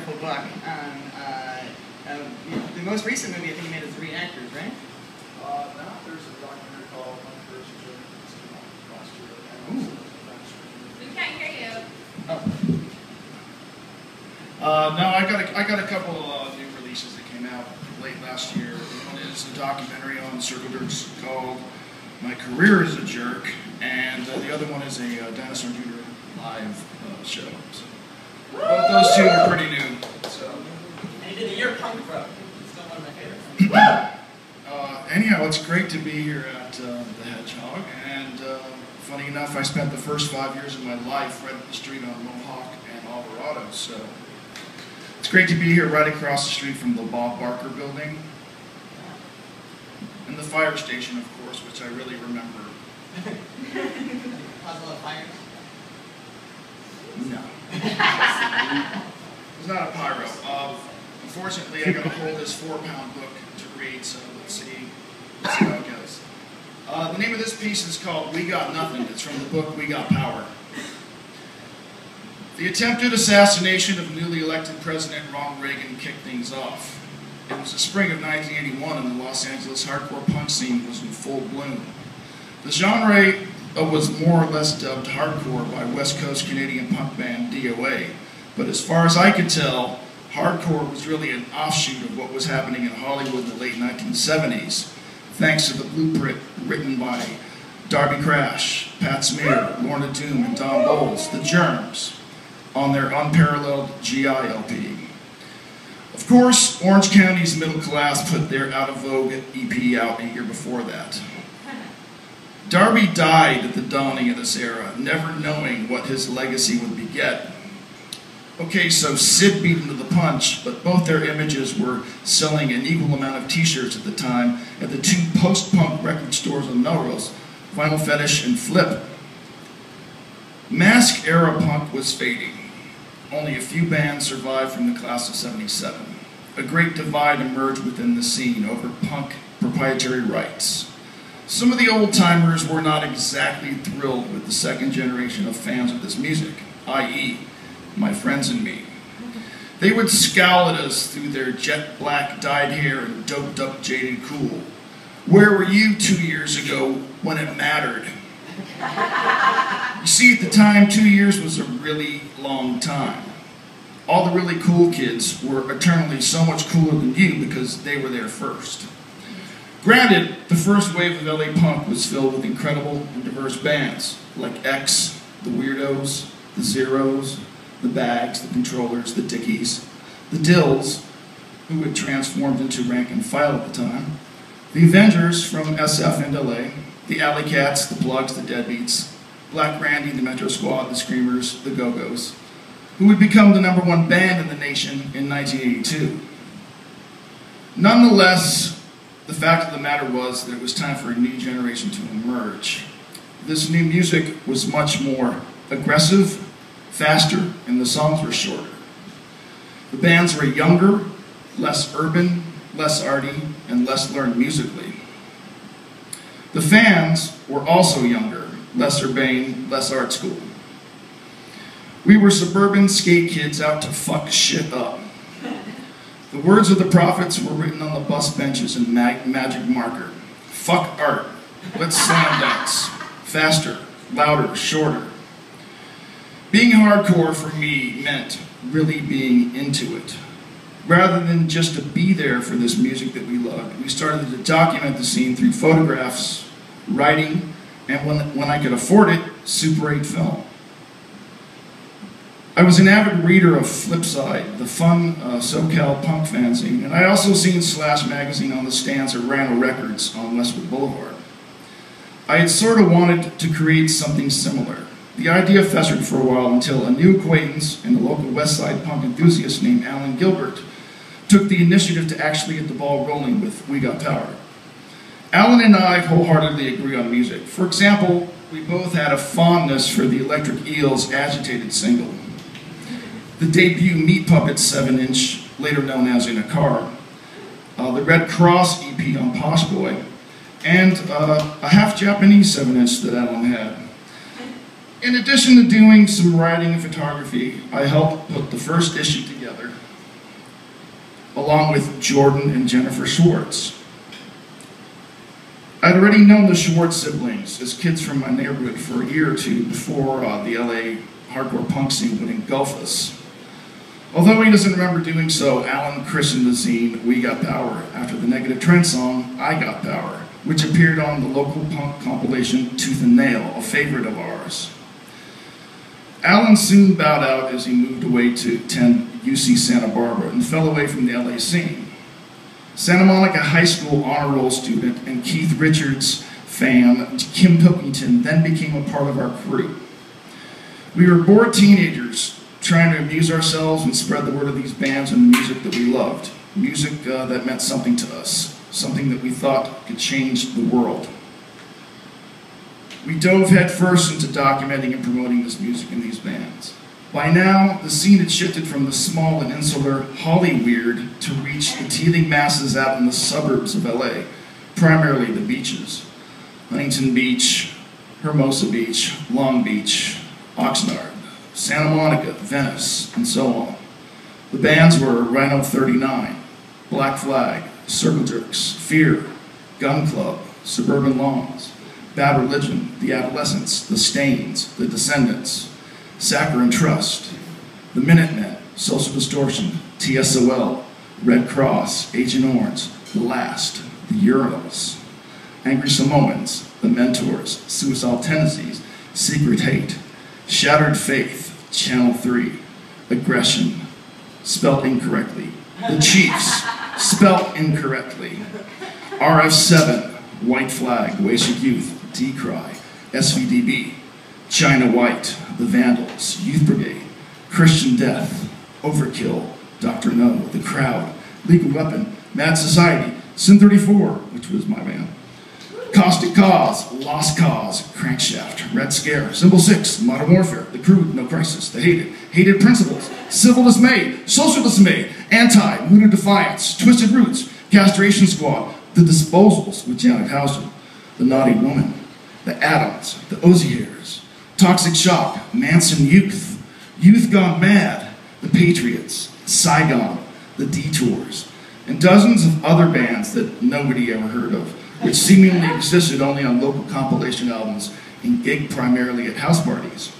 wonderful book on the most recent movie. I think you made of 3 actors, right? Now there's a documentary called last year. We can't hear you. No, I got a couple new releases that came out late last year. One is a documentary on Circle Jerks called "My Career as a Jerk," and the other one is a Dinosaur Jr. live show. So both those two are pretty new. So. And you did the Year Punk Bro. It's still one of my favorites. Anyhow, it's great to be here at the Hedgehog, and funny enough, I spent the first 5 years of my life right up the street on Mohawk and Alvarado, so it's great to be here right across the street from the Bob Barker building, and the fire station, of course, which I really remember. Caused a lot of fires? No. It's not a pyro. Unfortunately, I got to hold this 4-pound book to read, so let's see how it goes. The name of this piece is called "We Got Nothing." It's from the book "We Got Power." The attempted assassination of newly elected President Ronald Reagan kicked things off. It was the spring of 1981 and the Los Angeles hardcore punk scene was in full bloom. The genre was more or less dubbed hardcore by West Coast Canadian punk band DOA, but as far as I could tell, hardcore was really an offshoot of what was happening in Hollywood in the late 1970s, thanks to the blueprint written by Darby Crash, Pat Smear, Lorna Doom, and Don Bowles, The Germs, on their unparalleled GI LP. Of course, Orange County's Middle Class put their out-of-vogue EP out a year before that. Darby died at the dawning of this era, never knowing what his legacy would beget. Okay, so Sid beat him to the punch, but both their images were selling an equal amount of t-shirts at the time at the 2 post-punk record stores on Melrose, Vinyl Fetish and Flip. Mask-era punk was fading. Only a few bands survived from the class of '77. A great divide emerged within the scene over punk proprietary rights. Some of the old-timers were not exactly thrilled with the second generation of fans of this music, i.e., my friends and me. They would scowl at us through their jet black dyed hair and doped up jaded cool. Where were you 2 years ago when it mattered? You see, at the time, 2 years was a really long time. All the really cool kids were eternally so much cooler than you because they were there first. Granted, the first wave of LA punk was filled with incredible and diverse bands like X, the Weirdos, the Zeros, the Bags, the Controllers, the Dickies, the Dills, who had transformed into rank and file at the time, the Avengers from SF and LA, the Alley Cats, the Plugs, the Deadbeats, Black Randy, the Metro Squad, the Screamers, the Go-Go's, who would become the #1 band in the nation in 1982. Nonetheless, the fact of the matter was that it was time for a new generation to emerge. This new music was much more aggressive, faster, and the songs were shorter. The bands were younger, less urban, less arty, and less learned musically. The fans were also younger, less urbane, less art school. We were suburban skate kids out to fuck shit up. The words of the prophets were written on the bus benches in magic marker. Fuck art. Let's slam dance. Faster, louder, shorter. Being hardcore for me meant really being into it. Rather than just to be there for this music that we loved, we started to document the scene through photographs, writing, and when I could afford it, Super 8 film. I was an avid reader of Flipside, the fun SoCal punk fanzine, and I also seen Slash magazine on the stands at Rhino Records on Westwood Boulevard. I had sort of wanted to create something similar. The idea festered for a while until a new acquaintance and a local West Side punk enthusiast named Alan Gilbert took the initiative to actually get the ball rolling with We Got Power. Alan and I wholeheartedly agree on music. For example, we both had a fondness for the Electric Eels' Agitated single, the debut Meat Puppets 7-inch, later known as In a Car, the Red Cross EP on Posh Boy, and a half-Japanese 7-inch that Alan had. In addition to doing some writing and photography, I helped put the first issue together along with Jordan and Jennifer Schwartz. I'd already known the Schwartz siblings as kids from my neighborhood for a year or two before the LA hardcore punk scene would engulf us. Although he doesn't remember doing so, Alan christened the zine We Got Power after the Negative Trend song I Got Power, which appeared on the local punk compilation Tooth and Nail, a favorite of ours. Alan soon bowed out as he moved away to attend UC Santa Barbara and fell away from the LA scene. Santa Monica High School honor roll student and Keith Richards fan Kim Pilkington then became a part of our crew. We were bored teenagers trying to amuse ourselves and spread the word of these bands and the music that we loved. Music that meant something to us, something that we thought could change the world. We dove headfirst into documenting and promoting this music and these bands. By now, the scene had shifted from the small and insular Hollyweird to reach the teething masses out in the suburbs of LA, primarily the beaches. Huntington Beach, Hermosa Beach, Long Beach, Oxnard, Santa Monica, Venice, and so on. The bands were Rhino 39, Black Flag, Circle Jerks, Fear, Gun Club, Suburban Lawns, Bad Religion, The Adolescents, The Stains, The Descendants, Saccharine Trust, The Minutemen, Social Distortion, TSOL, Red Cross, Agent Orange, The Last, The Urinals, Angry Samoans, The Mentors, Suicidal Tendencies, Secret Hate, Shattered Faith, Channel 3, Aggression, spelt incorrectly, The Chiefs, spelt incorrectly, RF7, White Flag, Wasted Youth, D-Cry, SVDB, China White, The Vandals, Youth Brigade, Christian Death, Overkill, Dr. No, The Crowd, Lethal Weapon, Mad Society, Sin 34, which was my band, Caustic Cause, Lost Cause, Crankshaft, Red Scare, Symbol 6, Modern Warfare, The Crew, No Crisis, The Hated, Hated Principles, Civil Dismay, Social Dismay, Anti, Mood of Defiance, Twisted Roots, Castration Squad, The Disposals with Janet Houser, The Naughty Woman, The Adams, The Ozzy Hairs, Toxic Shock, Manson Youth, Youth Gone Mad, The Patriots, Saigon, The Detours, and dozens of other bands that nobody ever heard of, which seemingly existed only on local compilation albums and gigged primarily at house parties.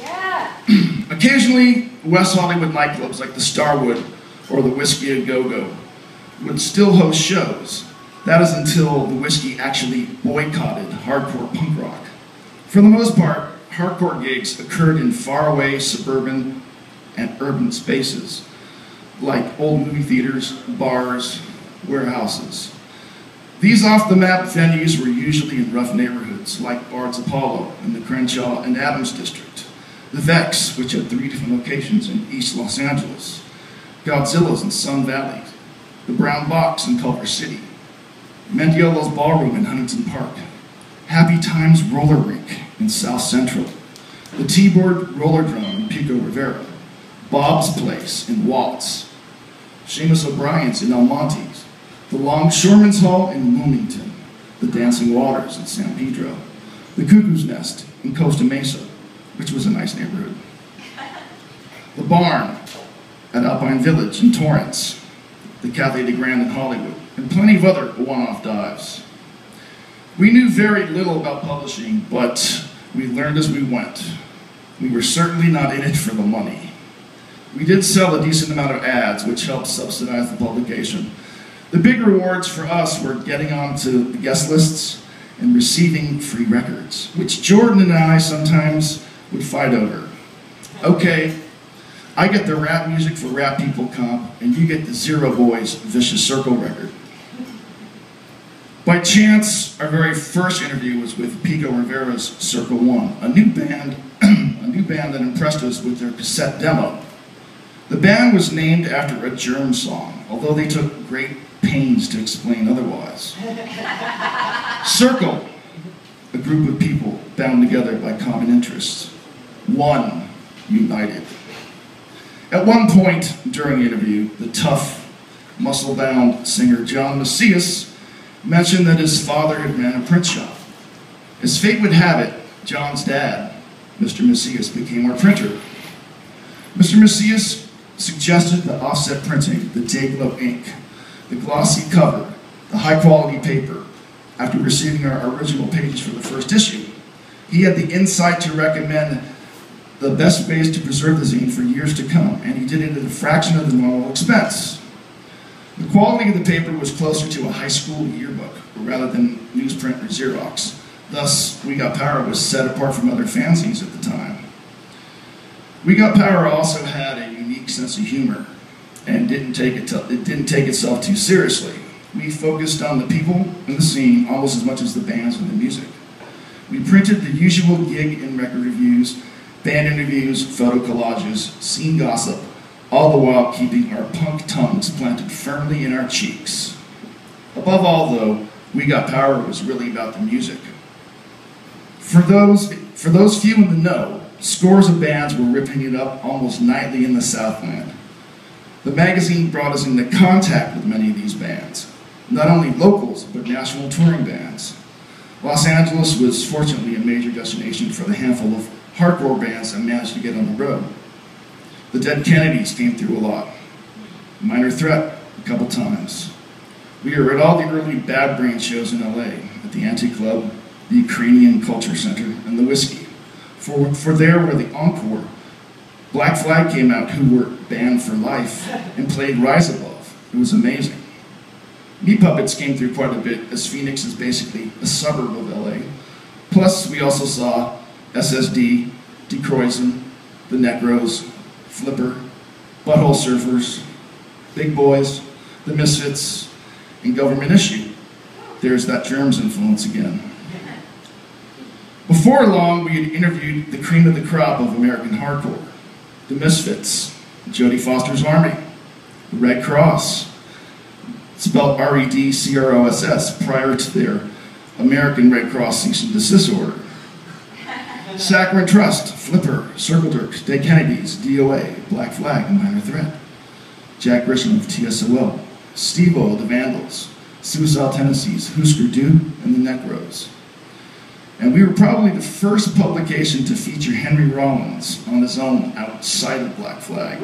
Yeah. Occasionally, West Hollywood nightclubs like the Starwood or the Whiskey A Go-Go would still host shows. That is until the Whiskey actually boycotted hardcore punk rock. For the most part, hardcore gigs occurred in faraway suburban and urban spaces, like old movie theaters, bars, warehouses. These off-the-map venues were usually in rough neighborhoods, like Bard's Apollo in the Crenshaw and Adams district, the Vex, which had 3 different locations in East Los Angeles, Godzilla's in Sun Valley, the Brown Box in Culver City, Mendiolo's Ballroom in Huntington Park, Happy Times Roller Rink in South Central, the T-Board Roller Drum in Pico Rivera, Bob's Place in Watts, Seamus O'Brien's in El Montes, the Longshoremen's Hall in Wilmington, the Dancing Waters in San Pedro, the Cuckoo's Nest in Costa Mesa, which was a nice neighborhood, the Barn at Alpine Village in Torrance, the Cafe de Grand in Hollywood, and plenty of other one-off dives. We knew very little about publishing, but we learned as we went. We were certainly not in it for the money. We did sell a decent amount of ads, which helped subsidize the publication. The big rewards for us were getting onto the guest lists and receiving free records, which Jordan and I sometimes would fight over. Okay, I get the rap music for Rap People comp, and you get the Zero Boys Vicious Circle record. By chance, our very first interview was with Pico Rivera's Circle One, a new band that impressed us with their cassette demo. The band was named after a Germ song, although they took great pains to explain otherwise. Circle, a group of people bound together by common interests. One, united. At one point during the interview, the tough, muscle-bound singer John Macias mentioned that his father had ran a print shop. As fate would have it, John's dad, Mr. Macias, became our printer. Mr. Macias suggested the offset printing, the Dayglow ink, the glossy cover, the high-quality paper. After receiving our original pages for the first issue, he had the insight to recommend the best ways to preserve the zine for years to come, and he did it at a fraction of the normal expense. The quality of the paper was closer to a high school yearbook, rather than newsprint or Xerox. Thus, We Got Power was set apart from other fanzines at the time. We Got Power also had a unique sense of humor, and it didn't take itself too seriously. We focused on the people and the scene almost as much as the bands and the music. We printed the usual gig and record reviews, band interviews, photo collages, scene gossip, all the while keeping our punk tongues planted firmly in our cheeks. Above all, though, We Got Power was really about the music. For those few in the know, scores of bands were ripping it up almost nightly in the Southland. The magazine brought us into contact with many of these bands, not only locals, but national touring bands. Los Angeles was fortunately a major destination for the handful of hardcore bands that managed to get on the road. The Dead Kennedys came through a lot. Minor Threat, a couple times. We were at all the early Bad Brain shows in LA, at the Anti-Club, the Ukrainian Culture Center, and the Whiskey. For there were the Encore. Black Flag came out, who were banned for life, and played Rise Above. It was amazing. Meat Puppets came through quite a bit, as Phoenix is basically a suburb of LA. Plus, we also saw SSD, DeCroizen, the Necros, Flipper, Butthole Surfers, Big Boys, the Misfits, and Government Issue. There's that Germs influence again. Before long, we had interviewed the cream of the crop of American hardcore, the Misfits, Jodie Foster's Army, the Red Cross, spelled REDCROSS, prior to their American Red Cross cease and desist order. Saccharin Trust, Flipper, Circle Jerks, Dead Kennedys, DOA, Black Flag, and Minor Threat. Jack Grisham of TSOL, Steve-O, the Vandals, Suicidal Tendencies, Husker Du, and the Necros. And we were probably the first publication to feature Henry Rollins on his own outside of Black Flag.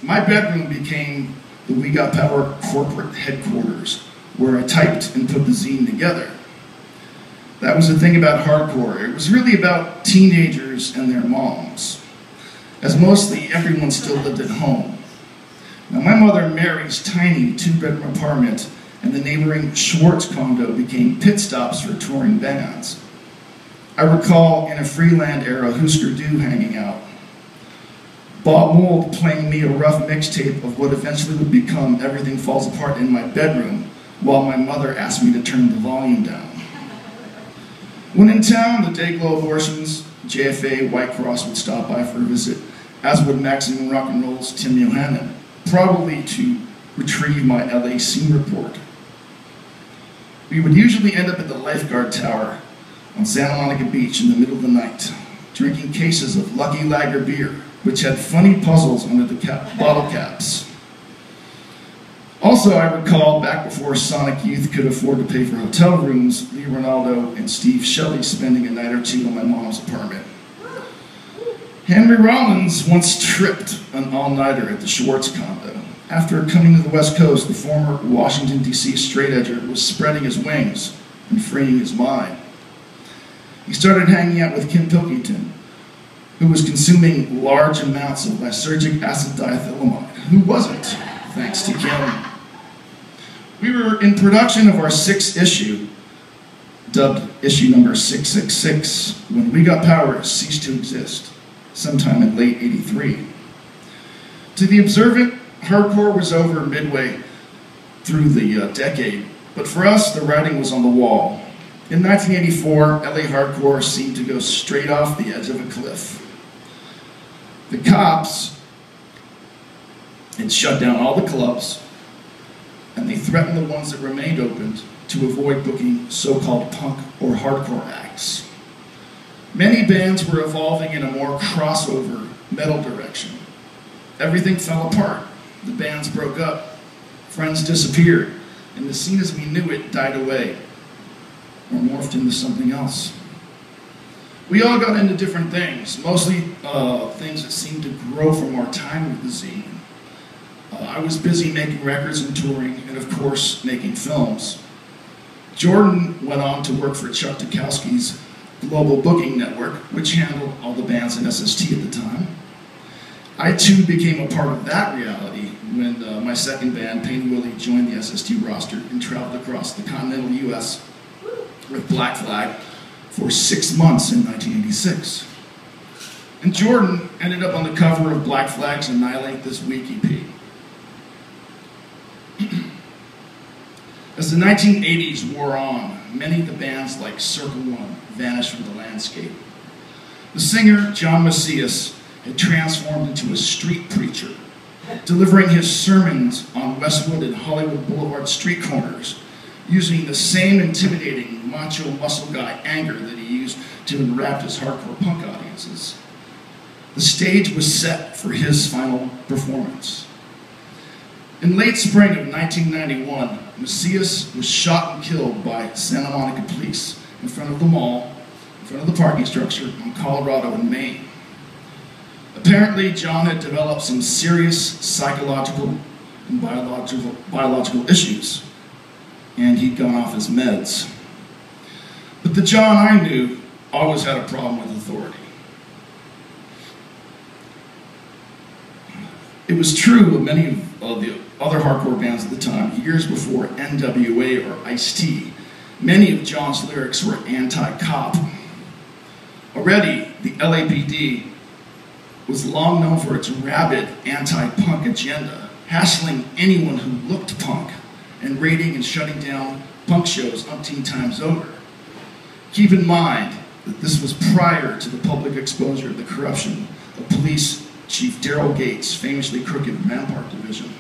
My bedroom became the We Got Power corporate headquarters, where I typed and put the zine together. That was the thing about hardcore. It was really about teenagers and their moms, as mostly everyone still lived at home. Now, my mother Mary's tiny two-bedroom apartment and the neighboring Schwartz condo became pit stops for touring bands. I recall in a Freeland era Husker Du hanging out, Bob Mould playing me a rough mixtape of what eventually would become Everything Falls Apart in my bedroom, while my mother asked me to turn the volume down. When in town, the Dayglow abortions, JFA, White Cross would stop by for a visit, as would Maximum Rock and Roll's Tim Yohannan, probably to retrieve my LA scene report. We would usually end up at the lifeguard tower on Santa Monica Beach in the middle of the night, drinking cases of Lucky Lager beer, which had funny puzzles under the bottle caps. Also, I recall back before Sonic Youth could afford to pay for hotel rooms, Lee Ronaldo and Steve Shelley spending a night or two in my mom's apartment. Henry Rollins once tripped an all-nighter at the Schwartz condo. After coming to the West Coast, the former Washington, D.C. straight-edger was spreading his wings and freeing his mind. He started hanging out with Kim Pilkington, who was consuming large amounts of lysergic acid diethylamide. Who wasn't, thanks to Kim? We were in production of our sixth issue, dubbed issue number 666, when We Got Power ceased to exist, sometime in late '83. To the observant, hardcore was over midway through the decade, but for us, the writing was on the wall. In 1984, LA hardcore seemed to go straight off the edge of a cliff. The cops had shut down all the clubs, and they threatened the ones that remained open to avoid booking so-called punk or hardcore acts. Many bands were evolving in a more crossover metal direction. Everything fell apart. The bands broke up, friends disappeared, and the scene as we knew it died away or morphed into something else. We all got into different things, mostly things that seemed to grow from our time with the zine. I was busy making records and touring, and of course, making films. Jordan went on to work for Chuck Dukowski's Global Booking Network, which handled all the bands in SST at the time. I too became a part of that reality when my second band, Pain Willie, joined the SST roster and traveled across the continental US with Black Flag for 6 months in 1986. And Jordan ended up on the cover of Black Flag's Annihilate This Week EP. As the 1980s wore on, many of the bands like Circle One vanished from the landscape. The singer, John Macias, had transformed into a street preacher, delivering his sermons on Westwood and Hollywood Boulevard street corners, using the same intimidating macho muscle guy anger that he used to enwrap his hardcore punk audiences. The stage was set for his final performance. In late spring of 1991, Macias was shot and killed by Santa Monica police in front of the mall, in front of the parking structure on Colorado and Maine. Apparently, John had developed some serious psychological and biological issues, and he'd gone off his meds. But the John I knew always had a problem with authority. It was true of many of the other hardcore bands at the time. Years before NWA or Ice-T, many of John's lyrics were anti-cop. Already, the LAPD was long known for its rabid anti-punk agenda, hassling anyone who looked punk and raiding and shutting down punk shows umpteen times over. Keep in mind that this was prior to the public exposure of the corruption of Police Chief Daryl Gates' famously crooked Rampart Division.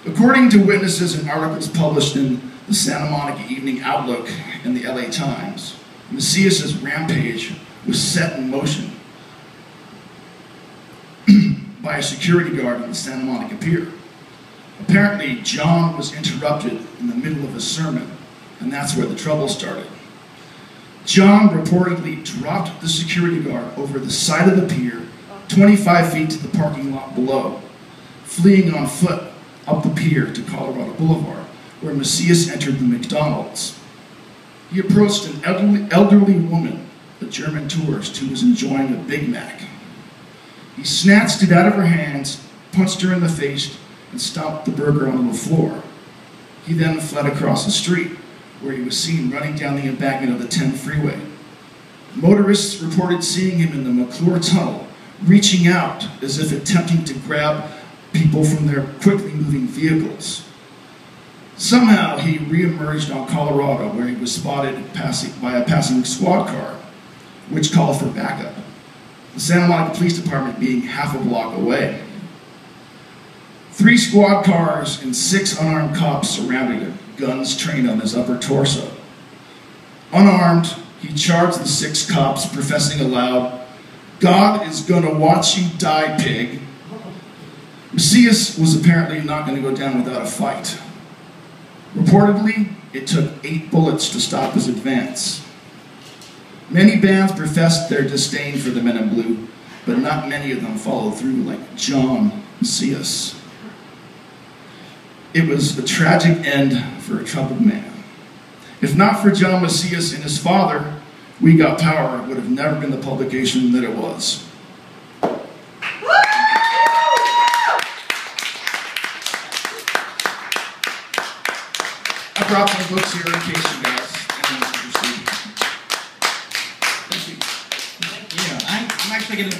According to witnesses and articles published in the Santa Monica Evening Outlook and the LA Times, Macias' rampage was set in motion by a security guard on the Santa Monica Pier. Apparently, John was interrupted in the middle of his sermon, and that's where the trouble started. John reportedly dropped the security guard over the side of the pier, 25 feet to the parking lot below, fleeing on foot up the pier to Colorado Boulevard, where Macias entered the McDonald's. He approached an elderly woman, a German tourist who was enjoying a Big Mac. He snatched it out of her hands, punched her in the face, and stomped the burger onto the floor. He then fled across the street, where he was seen running down the embankment of the 10 freeway. Motorists reported seeing him in the McClure Tunnel, reaching out as if attempting to grab people from their quickly moving vehicles. Somehow he reemerged on Colorado, where he was spotted by a passing squad car, which called for backup, the Santa Monica Police Department being half a block away. 3 squad cars and 6 unarmed cops surrounded him, guns trained on his upper torso. Unarmed, he charged the 6 cops, professing aloud, "God is gonna watch you die, pig." Macias was apparently not going to go down without a fight. Reportedly, it took 8 bullets to stop his advance. Many bands professed their disdain for the Men in Blue, but not many of them followed through like John Macias. It was a tragic end for a troubled man. If not for John Macias and his father, We Got Power would have never been the publication that it was. I brought some books here in case you guys are interested. Thank you. Thank you. I'm actually going to...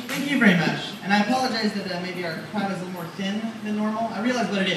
Thank you very much. And I apologize that maybe our crowd is a little more thin than normal. I realize what it is.